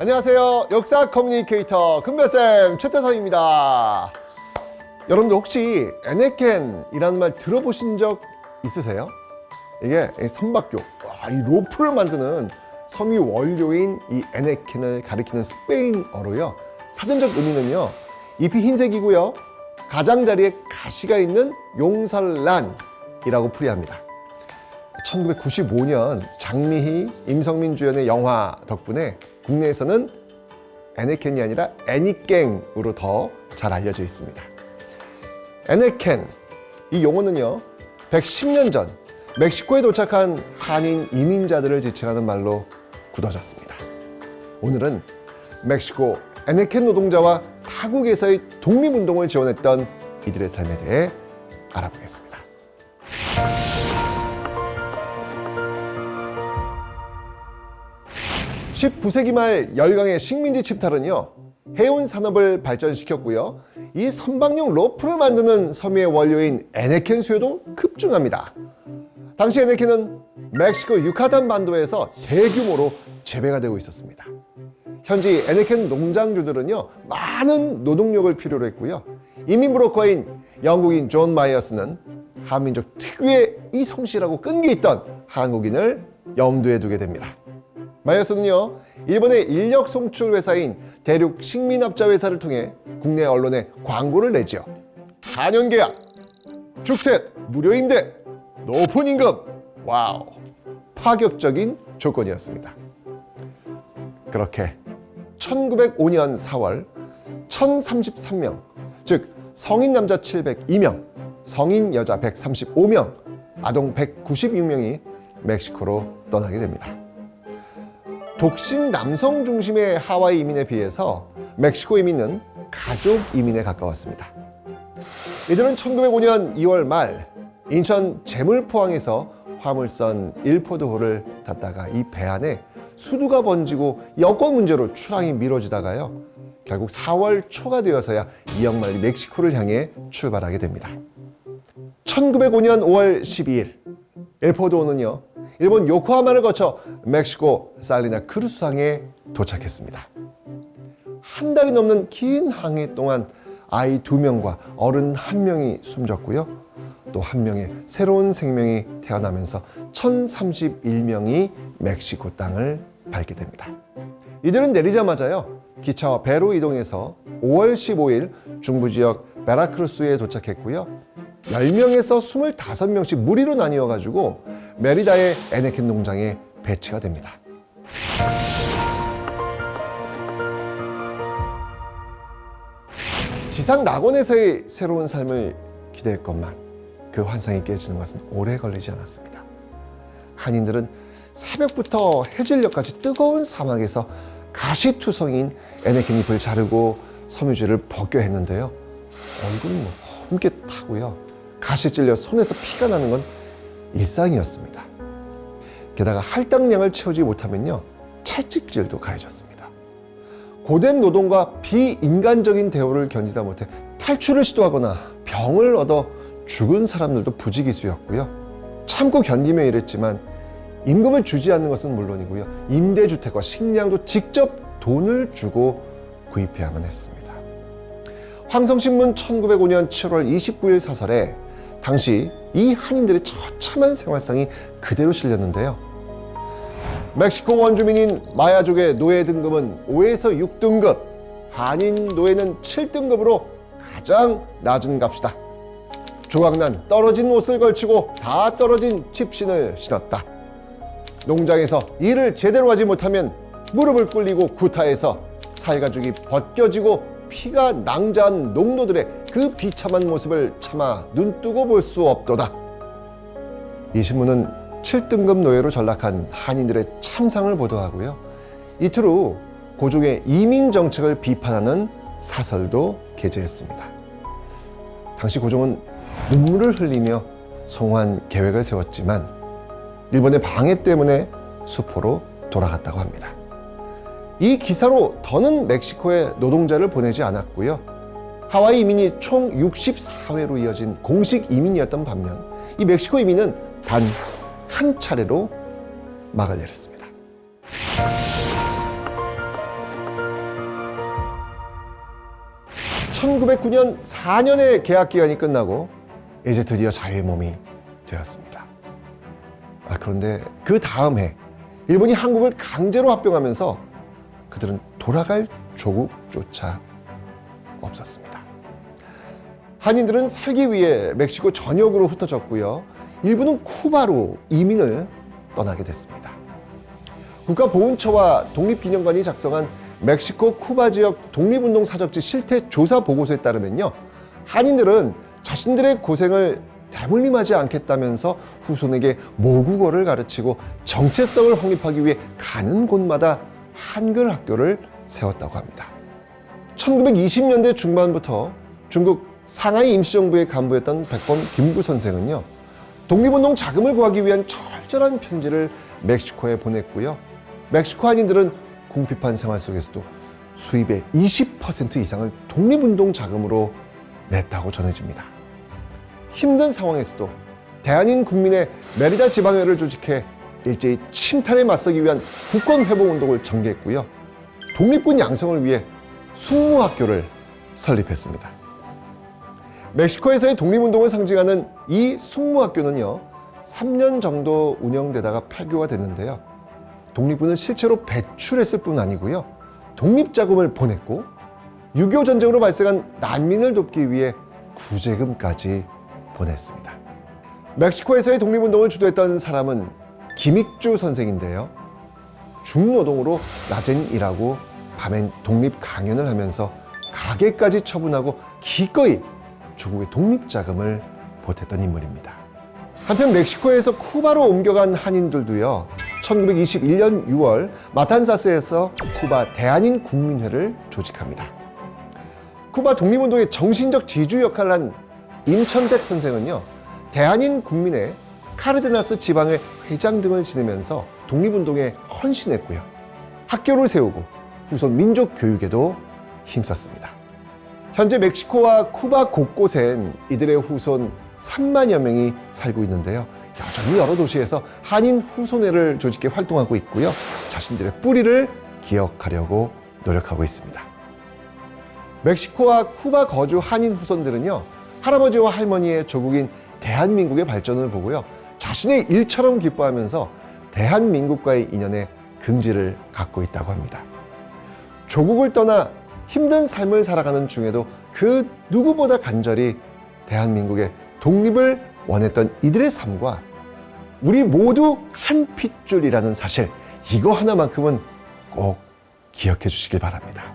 안녕하세요. 역사 커뮤니케이터 금별쌤 최태성입니다. 여러분들 혹시 에네켄이라는 말 들어보신 적 있으세요? 이게 선박교, 이 로프를 만드는 섬유 원료인 이 에네켄을 가리키는 스페인어로요. 사전적 의미는요, 잎이 흰색이고요, 가장자리에 가시가 있는 용설란이라고 풀이합니다. 1995년 장미희, 임성민 주연의 영화 덕분에 국내에서는 에네켄이 아니라 애니깽으로 더 잘 알려져 있습니다. 에네켄, 이 용어는요, 110년 전 멕시코에 도착한 한인 이민자들을 지칭하는 말로 굳어졌습니다. 오늘은 멕시코 에네켄 노동자와 타국에서의 독립운동을 지원했던 이들의 삶에 대해 알아보겠습니다. 19세기 말 열강의 식민지 침탈은요, 해운 산업을 발전시켰고요, 이 선박용 로프를 만드는 섬유의 원료인 에네켄 수요도 급증합니다. 당시 에네켄은 멕시코 유카탄 반도에서 대규모로 재배가 되고 있었습니다. 현지 에네켄 농장주들은요, 많은 노동력을 필요로 했고요, 이민 브로커인 영국인 존 마이어스는 한민족 특유의 이 성실하고 끈기 있던 한국인을 염두에 두게 됩니다. 마이어스는요, 일본의 인력 송출 회사인 대륙 식민업자 회사를 통해 국내 언론에 광고를 내지요. 4년 계약, 주택, 무료 임대, 높은 임금, 와우, 파격적인 조건이었습니다. 그렇게 1905년 4월 1033명, 즉 성인 남자 702명, 성인 여자 135명, 아동 196명이 멕시코로 떠나게 됩니다. 독신 남성 중심의 하와이 이민에 비해서 멕시코 이민은 가족 이민에 가까웠습니다. 이들은 1905년 2월 말 인천 제물포항에서 화물선 일포도호를 탔다가 이 배 안에 수두가 번지고 여권 문제로 출항이 미뤄지다가요, 결국 4월 초가 되어서야 이역만리 멕시코를 향해 출발하게 됩니다. 1905년 5월 12일 일포도호는요, 일본 요코하마를 거쳐 멕시코 살리나 크루스항에 도착했습니다. 한 달이 넘는 긴 항해 동안 아이 2명과 어른 1명이 숨졌고요, 또 1명의 새로운 생명이 태어나면서 1031명이 멕시코 땅을 밟게 됩니다. 이들은 내리자마자요, 기차와 배로 이동해서 5월 15일 중부지역 베라크루스에 도착했고요, 10명에서 25명씩 무리로 나뉘어가지고 메리다의 에네켄 농장에 배치가 됩니다. 지상 낙원에서의 새로운 삶을 기대했건만 그 환상이 깨지는 것은 오래 걸리지 않았습니다. 한인들은 새벽부터 해질녘까지 뜨거운 사막에서 가시투성인 에네켄 잎을 자르고 섬유질을 벗겨 했는데요, 얼굴은 검게 타고요, 가시 찔려 손에서 피가 나는 건 일상이었습니다. 게다가 할당량을 채우지 못하면요, 채찍질도 가해졌습니다. 고된 노동과 비인간적인 대우를 견디다 못해 탈출을 시도하거나 병을 얻어 죽은 사람들도 부지기수였고요, 참고 견디며 일했지만 임금을 주지 않는 것은 물론이고요, 임대주택과 식량도 직접 돈을 주고 구입해야만 했습니다. 황성신문 1905년 7월 29일 사설에 당시 이 한인들의 처참한 생활상이 그대로 실렸는데요, 멕시코 원주민인 마야족의 노예 등급은 5에서 6등급, 한인 노예는 7등급으로 가장 낮은 값이다. 조각난 떨어진 옷을 걸치고 다 떨어진 집신을 신었다. 농장에서 일을 제대로 하지 못하면 무릎을 꿇리고 구타해서 살가죽이 벗겨지고 피가 낭자한 농노들의 그 비참한 모습을 차마 눈뜨고 볼 수 없도다. 이 신문은 7등급 노예로 전락한 한인들의 참상을 보도하고요, 이틀 후 고종의 이민 정책을 비판하는 사설도 게재했습니다. 당시 고종은 눈물을 흘리며 송환 계획을 세웠지만 일본의 방해 때문에 수포로 돌아갔다고 합니다. 이 기사로 더는 멕시코에 노동자를 보내지 않았고요, 하와이 이민이 총 64회로 이어진 공식 이민이었던 반면 이 멕시코 이민은 단 한 차례로 막을 내렸습니다. 1909년 4년의 계약 기간이 끝나고 이제 드디어 자유의 몸이 되었습니다. 그런데 그 다음 해 일본이 한국을 강제로 합병하면서 그들은 돌아갈 조국조차 없었습니다. 한인들은 살기 위해 멕시코 전역으로 흩어졌고요. 일부는 쿠바로 이민을 떠나게 됐습니다. 국가보훈처와 독립기념관이 작성한 멕시코 쿠바 지역 독립운동 사적지 실태 조사 보고서에 따르면요, 한인들은 자신들의 고생을 대물림하지 않겠다면서 후손에게 모국어를 가르치고 정체성을 확립하기 위해 가는 곳마다 한글 학교를 세웠다고 합니다. 1920년대 중반부터 중국 상하이 임시정부의 간부였던 백범 김구 선생은요, 독립운동 자금을 구하기 위한 철저한 편지를 멕시코에 보냈고요. 멕시코 한인들은 궁핍한 생활 속에서도 수입의 20% 이상을 독립운동 자금으로 냈다고 전해집니다. 힘든 상황에서도 대한인 국민의 메리다 지방회를 조직해 일제히 침탈에 맞서기 위한 국권회복운동을 전개했고요. 독립군 양성을 위해 숙무학교를 설립했습니다. 멕시코에서의 독립운동을 상징하는 이 숙무학교는요, 3년 정도 운영되다가 폐교가 됐는데요. 독립군을 실제로 배출했을 뿐 아니고요, 독립자금을 보냈고 6.25 전쟁으로 발생한 난민을 돕기 위해 구제금까지 보냈습니다. 멕시코에서의 독립운동을 주도했던 사람은 김익주 선생인데요. 중노동으로 낮엔 일하고 밤엔 독립 강연을 하면서 가게까지 처분하고 기꺼이 조국의 독립자금을 보탰던 인물입니다. 한편 멕시코에서 쿠바로 옮겨간 한인들도요, 1921년 6월 마탄사스에서 쿠바 대한인 국민회를 조직합니다. 쿠바 독립운동의 정신적 지주 역할을 한 임천택 선생은요, 대한인 국민회 카르데나스 지방회 회장 등을 지내면서 독립운동에 헌신했고요. 학교를 세우고 후손 민족 교육에도 힘썼습니다. 현재 멕시코와 쿠바 곳곳엔 이들의 후손 3만여 명이 살고 있는데요. 여전히 여러 도시에서 한인 후손회를 조직해 활동하고 있고요. 자신들의 뿌리를 기억하려고 노력하고 있습니다. 멕시코와 쿠바 거주 한인 후손들은요, 할아버지와 할머니의 조국인 대한민국의 발전을 보고요, 자신의 일처럼 기뻐하면서 대한민국과의 인연에 긍지를 갖고 있다고 합니다. 조국을 떠나 힘든 삶을 살아가는 중에도 그 누구보다 간절히 대한민국의 독립을 원했던 이들의 삶과 우리 모두 한 핏줄이라는 사실, 이거 하나만큼은 꼭 기억해 주시길 바랍니다.